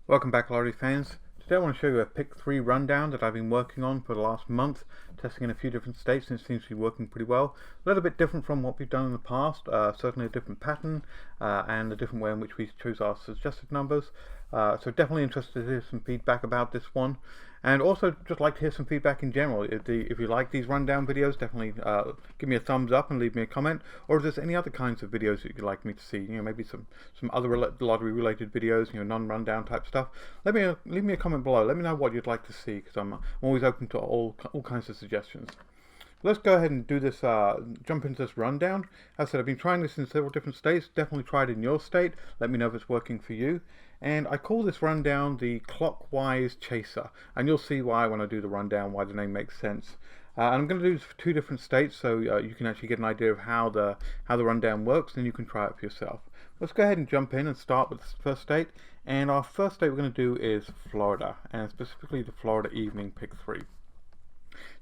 Welcome back, lottery fans. Today I want to show you a pick 3 rundown that I've been working on for the last month, testing in a few different states, and it seems to be working pretty well. A little bit different from what we've done in the past, certainly a different pattern and a different way in which we choose our suggested numbers. So definitely interested to hear some feedback about this one, and also just like to hear some feedback in general. If you like these rundown videos, definitely give me a thumbs up and leave me a comment. Or if there's any other kinds of videos that you'd like me to see, maybe some other lottery related videos, non-rundown type stuff. Leave me a comment below. Let me know what you'd like to see, because I'm always open to all kinds of suggestions. Let's go ahead and do this, jump into this rundown. As I said, I've been trying this in several different states. Definitely try it in your state. Let me know if it's working for you. And I call this rundown the clockwise chaser. And you'll see why when I do the rundown, why the name makes sense. And I'm going to do this for 2 different states, so you can actually get an idea of how the rundown works, and you can try it for yourself. Let's go ahead and jump in and start with the first state. And our first state we're going to do is Florida, and specifically the Florida evening pick 3.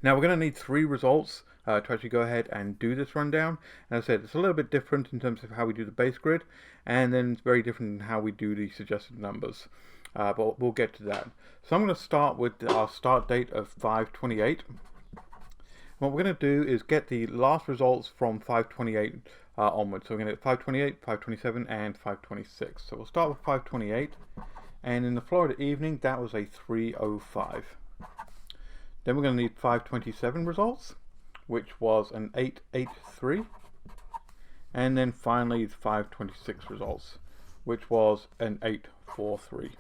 Now we're going to need 3 results to actually go ahead and do this rundown. And as I said, it's a little bit different in terms of how we do the base grid, and then it's very different in how we do the suggested numbers. But we'll get to that. So I'm going to start with our start date of 5/28. What we're going to do is get the last results from 5/28 onwards. So we're going to get 5/28, 5/27, and 5/26. So we'll start with 5/28, and in the Florida evening, that was a 3:05. Then we're going to need 5/27 results, which was an 8:83, and then finally 5/26 results, which was an 8:43.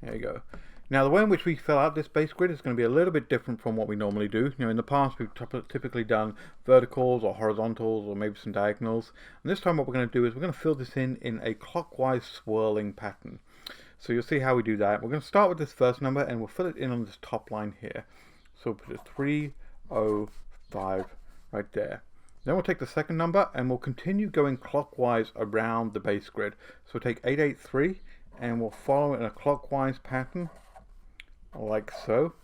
There you go. Now the way in which we fill out this base grid is going to be a little bit different from what we normally do. In the past we've typically done verticals or horizontals or maybe some diagonals. And this time what we're going to do is we're going to fill this in a clockwise swirling pattern. So you'll see how we do that. We're going to start with this first number and we'll fill it in on this top line here. So we'll put a 305 right there. Then we'll take the second number and we'll continue going clockwise around the base grid. So we'll take 883 and we'll follow it in a clockwise pattern like so.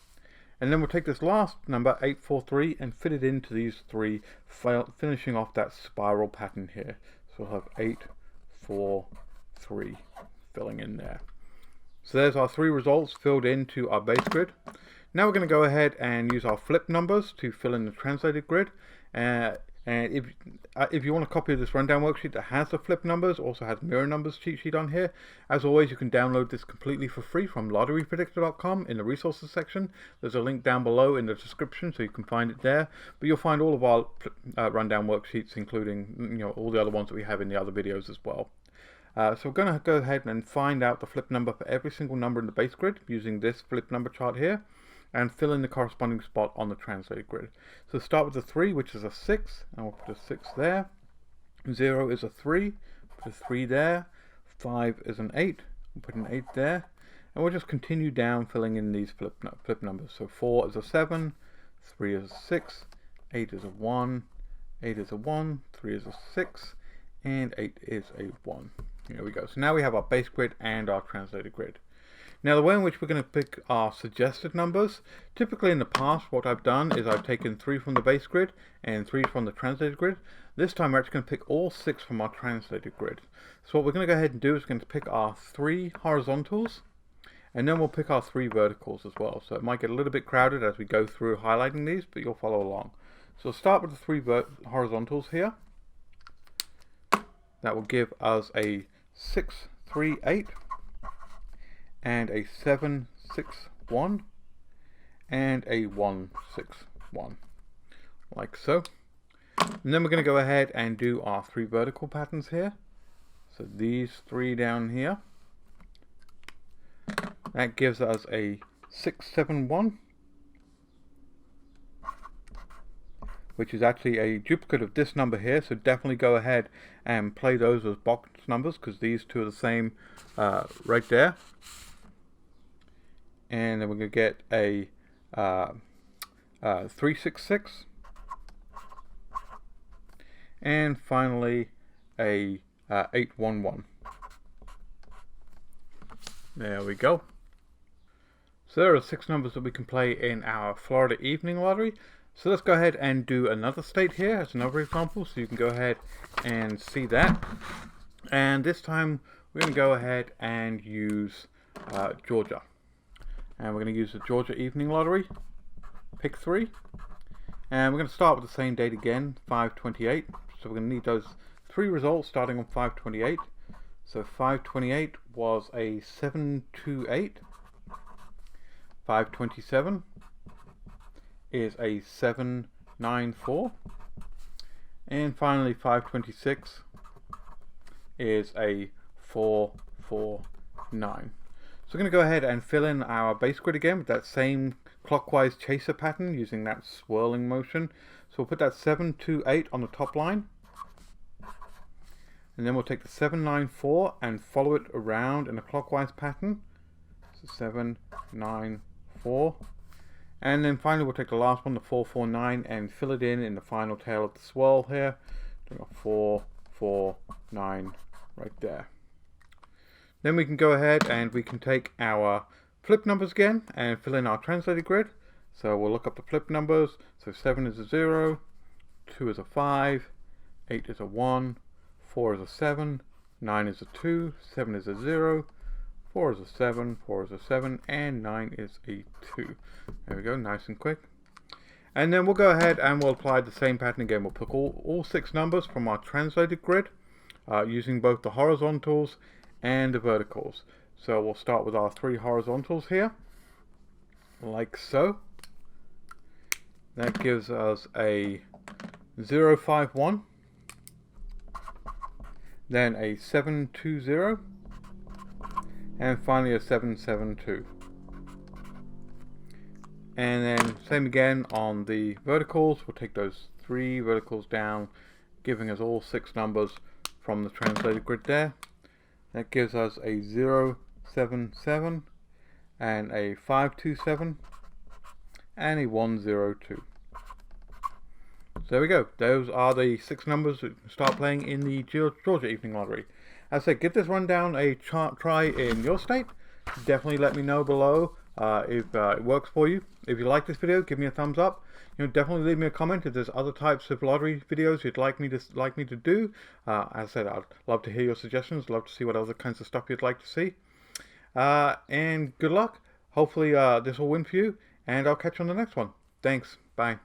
And then we'll take this last number 843 and fit it into these 3, finishing off that spiral pattern here. So we'll have 843 filling in there. So there's our 3 results filled into our base grid. Now we're going to go ahead and use our flip numbers to fill in the translated grid. And if you want a copy of this rundown worksheet that has the flip numbers, also has mirror numbers cheat sheet on here, as always you can download this completely for free from lotterypredictor.com in the resources section. There's a link down below in the description so you can find it there. But you'll find all of our rundown worksheets, including all the other ones that we have in the other videos as well. So we're going to go ahead and find out the flip number for every single number in the base grid using this flip number chart here, and fill in the corresponding spot on the translated grid. So start with the 3, which is a 6, and we'll put a 6 there. 0 is a 3, put a 3 there. 5 is an 8, we'll put an 8 there. And we'll just continue down filling in these flip numbers. So 4 is a 7, 3 is a 6, 8 is a 1, 8 is a 1, 3 is a 6, and 8 is a 1. Here we go. So now we have our base grid and our translated grid. Now the way in which we're going to pick our suggested numbers, typically in the past what I've done is I've taken 3 from the base grid and 3 from the translated grid. This time we're actually going to pick all 6 from our translated grid. So what we're going to go ahead and do is we're going to pick our 3 horizontals, and then we'll pick our 3 verticals as well. So it might get a little bit crowded as we go through highlighting these, but you'll follow along. So we'll start with the 3 horizontals here. That will give us a 638 and a 761 and a 161, like so. And then we're going to go ahead and do our 3 vertical patterns here. So these 3 down here, that gives us a 671, which is actually a duplicate of this number here, so definitely go ahead and play those as box numbers, because these 2 are the same right there. And then we're going to get a 366, and finally a 811. There we go. So there are 6 numbers that we can play in our Florida evening lottery. So let's go ahead and do another state here as another example, so you can go ahead and see that. And this time we're going to go ahead and use Georgia. And we're going to use the Georgia Evening Lottery, pick 3. And we're going to start with the same date again, 5/28. So we're going to need those 3 results starting on 5/28. So 5/28 was a 7/28. 5/27 is a 7/9/4. And finally 5/26 is a 4/4/9. So we're going to go ahead and fill in our base grid again with that same clockwise chaser pattern using that swirling motion. So we'll put that 7/2/8 on the top line. And then we'll take the 7/9/4 and follow it around in a clockwise pattern. So 7/9/4. And then finally we'll take the last one, the 4/4/9, and fill it in the final tail of the swirl here. Doing a 4/4/9 right there. Then we can go ahead and we can take our flip numbers again and fill in our translated grid. So we'll look up the flip numbers. So 7 is a 0, 2 is a 5, 8 is a 1, 4 is a 7, 9 is a 2, 7 is a 0, 4 is a 7, 4 is a 7, and 9 is a 2. There we go, nice and quick. And then we'll go ahead and we'll apply the same pattern again. We'll pick all 6 numbers from our translated grid using both the horizontals and the verticals. So we'll start with our 3 horizontals here, like so. That gives us a 0/5/1, then a 7/2/0, and finally a 7/7/2. And then same again on the verticals. We'll take those 3 verticals down, giving us all 6 numbers from the translated grid there. That gives us a 0/7/7 and a 5/2/7 and a 1/0/2. So there we go. Those are the 6 numbers that start playing in the Georgia Evening Lottery. As I said, give this rundown a try in your state. Definitely let me know below if it works for you. If you like this video, give me a thumbs up. Definitely leave me a comment if there's other types of lottery videos you'd like me to do. As I said, I'd love to hear your suggestions. Love to see what other kinds of stuff you'd like to see. And good luck. Hopefully this will win for you. And I'll catch you on the next one. Thanks. Bye.